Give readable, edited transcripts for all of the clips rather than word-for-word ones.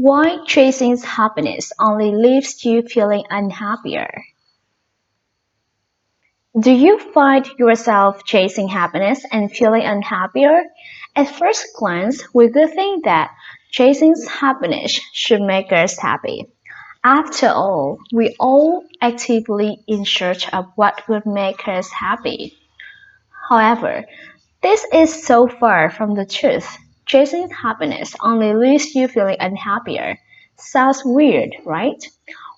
Why chasing happiness only leaves you feeling unhappier? Do you find yourself chasing happiness and feeling unhappier? At first glance, we could think that chasing happiness should make us happy. After all, we all actively in search of what would make us happy. However, this is so far from the truth. Chasing happiness only leaves you feeling unhappier. Sounds weird, right?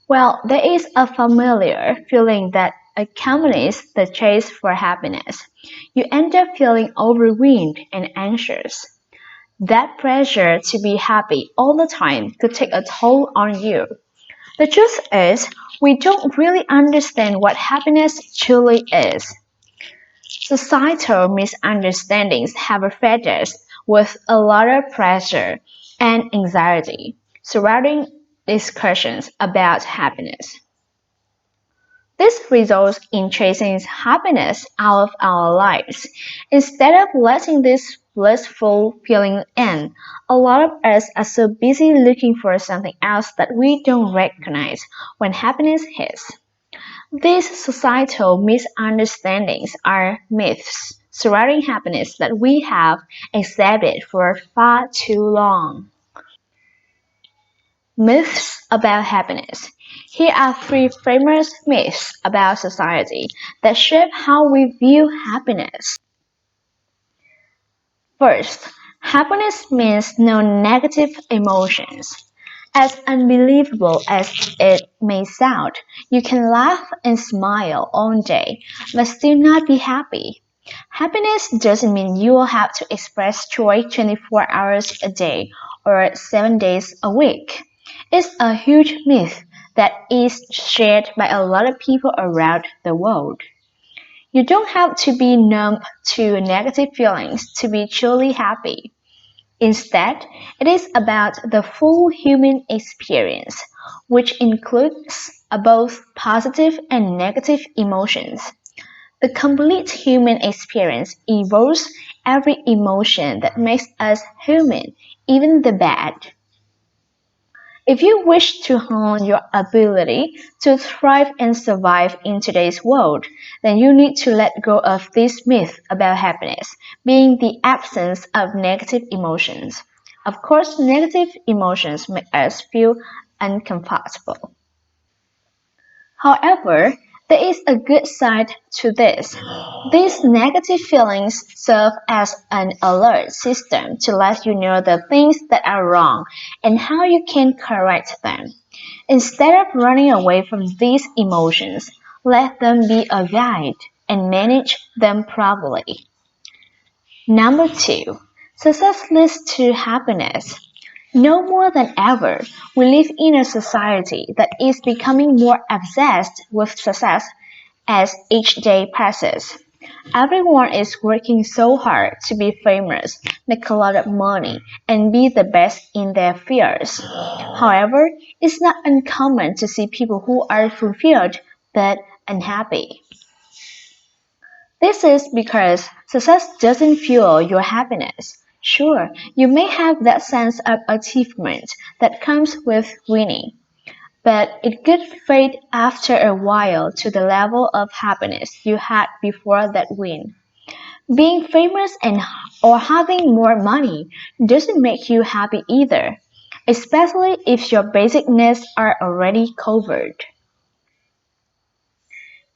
Well, there is a familiar feeling that accompanies the chase for happiness. You end up feeling overwhelmed and anxious. That pressure to be happy all the time could take a toll on you. The truth is, we don't really understand what happiness truly is. Societal misunderstandings have fed us with a lot of pressure and anxiety surrounding discussions about happiness. This results in chasing happiness out of our lives. Instead of letting this blissful feeling in, a lot of us are so busy looking for something else that we don't recognize when happiness hits. These societal misunderstandings are myths surrounding happiness that we have accepted for far too long. Myths about happiness. Here are three famous myths about society that shape how we view happiness. First, happiness means no negative emotions. As unbelievable as it may sound, you can laugh and smile all day, but still not be happy. Happiness doesn't mean you will have to express joy 24 hours a day or 7 days a week. It's a huge myth that is shared by a lot of people around the world. You don't have to be numb to negative feelings to be truly happy. Instead, it is about the full human experience, which includes both positive and negative emotions. The complete human experience involves every emotion that makes us human, even the bad. If you wish to hone your ability to thrive and survive in today's world, then you need to let go of this myth about happiness being the absence of negative emotions. Of course, negative emotions make us feel uncomfortable. However, there is a good side to this. These negative feelings serve as an alert system to let you know the things that are wrong and how you can correct them. Instead of running away from these emotions, let them be a guide and manage them properly. Number two, success leads to happiness. No more than ever, we live in a society that is becoming more obsessed with success as each day passes. Everyone is working so hard to be famous, make a lot of money, and be the best in their fields. However, it's not uncommon to see people who are fulfilled but unhappy. This is because success doesn't fuel your happiness. Sure, you may have that sense of achievement that comes with winning, but it could fade after a while to the level of happiness you had before that win. Being famous and or having more money doesn't make you happy either, especially if your basic needs are already covered.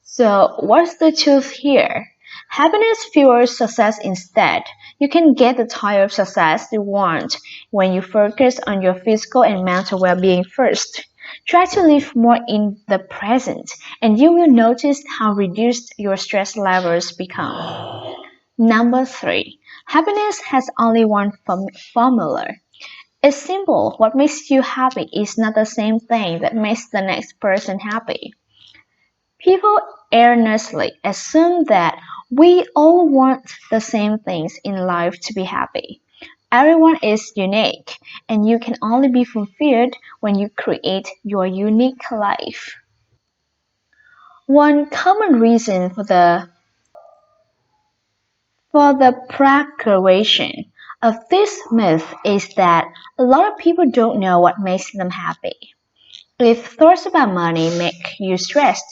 So, what's the truth here? Happiness fuels success instead. You can get the type of success you want when you focus on your physical and mental well-being first. Try to live more in the present, and you will notice how reduced your stress levels become. Number three, happiness has only one formula. It's simple. What makes you happy is not the same thing that makes the next person happy. People earnestly assume that we all want the same things in life to be happy. Everyone is unique, and you can only be fulfilled when you create your unique life. One common reason for the proclamation This myth is that a lot of people don't know what makes them happy. If thoughts about money make you stressed,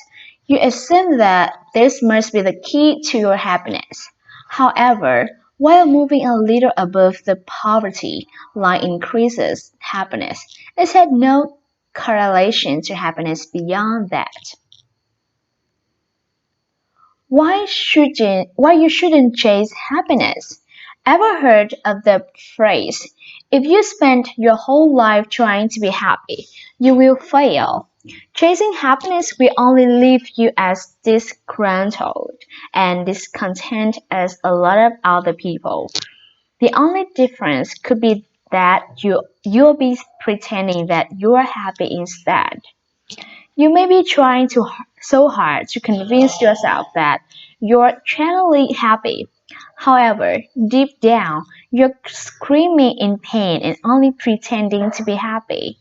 you assume that this must be the key to your happiness. However, while moving a little above the poverty line increases happiness, it had no correlation to happiness beyond that. Why you shouldn't chase happiness? Ever heard of the phrase, if you spend your whole life trying to be happy, you will fail? Chasing happiness will only leave you as disgruntled and discontent as a lot of other people. The only difference could be that you'll be pretending that you're happy instead. You may be trying so hard to convince yourself that you're genuinely happy. However, deep down, you're screaming in pain and only pretending to be happy.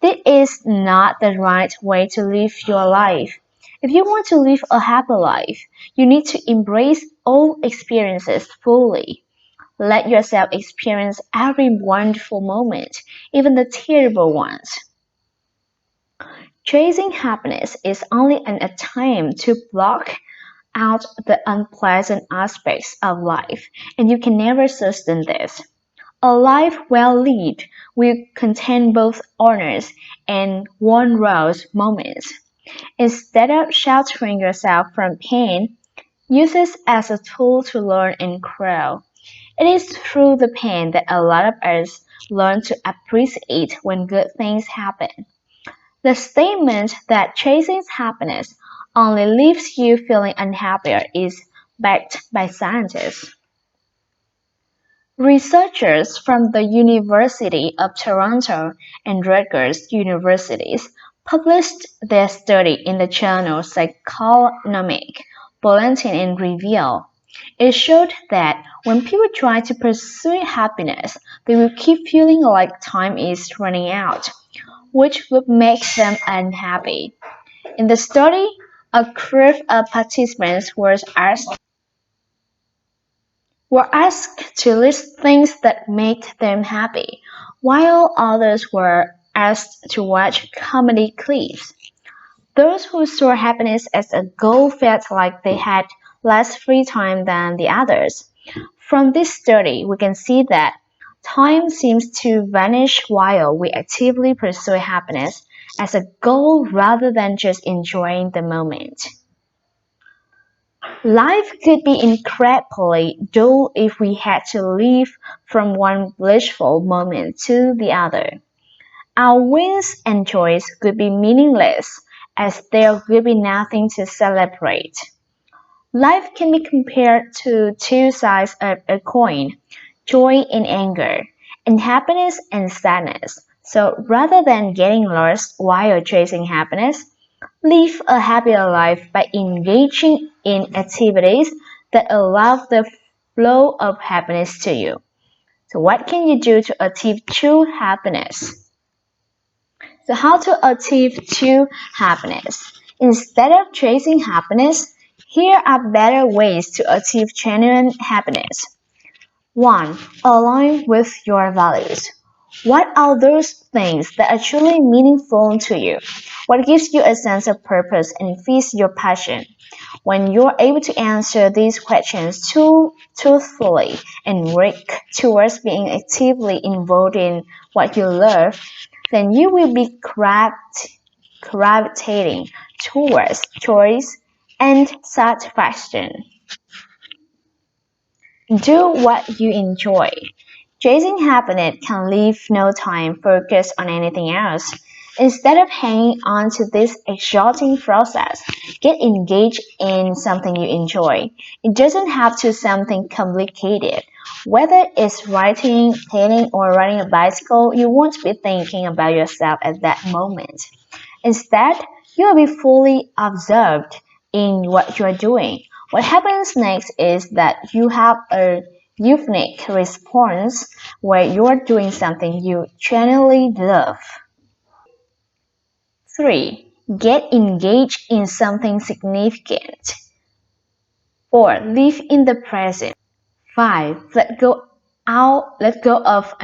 This is not the right way to live your life. If you want to live a happy life, you need to embrace all experiences fully. Let yourself experience every wonderful moment, even the terrible ones. Chasing happiness is only an attempt to block out the unpleasant aspects of life, and you can never sustain this. A life well lived will contain both honors and one-rose moments. Instead of sheltering yourself from pain, use it as a tool to learn and grow. It is through the pain that a lot of us learn to appreciate when good things happen. The statement that chasing happiness only leaves you feeling unhappier is backed by scientists. Researchers from the University of Toronto and Rutgers Universities published their study in the journal Psychonomic Bulletin in Review. It showed that when people try to pursue happiness, they will keep feeling like time is running out, which would make them unhappy. In the study, a group of participants were asked to list things that made them happy, while others were asked to watch comedy clips. Those who saw happiness as a goal felt like they had less free time than the others. From this study, we can see that time seems to vanish while we actively pursue happiness as a goal rather than just enjoying the moment. Life could be incredibly dull if we had to live from one blissful moment to the other. Our wins and joys could be meaningless as there would be nothing to celebrate. Life can be compared to two sides of a coin, joy and anger, and happiness and sadness. So rather than getting lost while chasing happiness, live a happier life by engaging in activities that allow the flow of happiness to you. So what can you do to achieve true happiness? So how to achieve true happiness? Instead of chasing happiness, here are better ways to achieve genuine happiness. 1. Align with your values. What are those things that are truly meaningful to you? What gives you a sense of purpose and feeds your passion? When you're able to answer these questions truthfully and work towards being actively involved in what you love, then you will be gravitating towards choice and satisfaction. Do what you enjoy. Chasing happiness can leave no time focused on anything else. Instead of hanging on to this exhausting process, get engaged in something you enjoy. It doesn't have to be something complicated. Whether it's writing, painting, or riding a bicycle, you won't be thinking about yourself at that moment. Instead, you will be fully absorbed in what you are doing. What happens next is that you have a unique response where you're doing something you genuinely love. 3. Get engaged in something significant. 4. Live in the present. 5. Let go I'll let go of